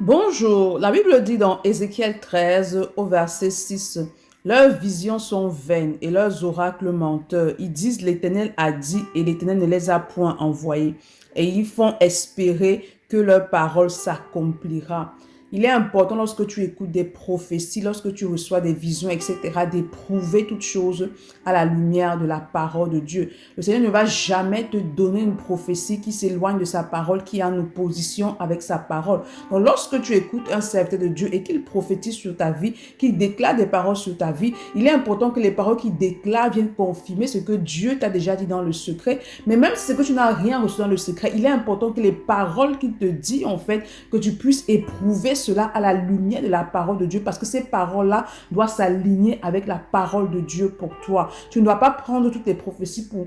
Bonjour, la Bible dit dans Ézéchiel 13 au verset 6, leurs visions sont vaines et leurs oracles menteurs. Ils disent l'Éternel a dit et l'Éternel ne les a point envoyés. Et ils font espérer que leur parole s'accomplira. Il est important lorsque tu écoutes des prophéties, lorsque tu reçois des visions, etc., d'éprouver toutes choses à la lumière de la parole de Dieu. Le Seigneur ne va jamais te donner une prophétie qui s'éloigne de sa parole, qui est en opposition avec sa parole. Donc, lorsque tu écoutes un serviteur de Dieu et qu'il prophétise sur ta vie, qu'il déclare des paroles sur ta vie, il est important que les paroles qu'il déclare viennent confirmer ce que Dieu t'a déjà dit dans le secret. Mais même si c'est que tu n'as rien reçu dans le secret, il est important que les paroles qu'il te dit, en fait, que tu puisses éprouver cela à la lumière de la parole de Dieu, parce que ces paroles-là doivent s'aligner avec la parole de Dieu pour toi. Tu ne dois pas prendre toutes les prophéties pour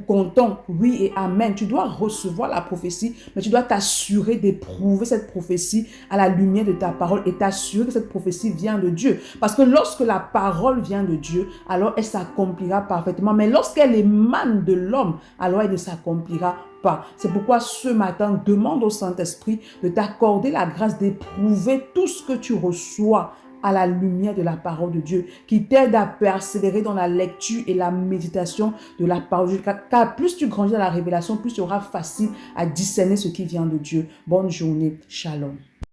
content, oui et amen. Tu dois recevoir la prophétie, mais tu dois t'assurer d'éprouver cette prophétie à la lumière de ta parole et t'assurer que cette prophétie vient de Dieu. Parce que lorsque la parole vient de Dieu, alors elle s'accomplira parfaitement. Mais lorsqu'elle émane de l'homme, alors elle ne s'accomplira pas. C'est pourquoi ce matin, demande au Saint-Esprit de t'accorder la grâce d'éprouver tout ce que tu reçois à la lumière de la parole de Dieu, qui t'aide à persévérer dans la lecture et la méditation de la parole de Dieu. Car plus tu grandis dans la révélation, plus tu auras facile à discerner ce qui vient de Dieu. Bonne journée. Shalom.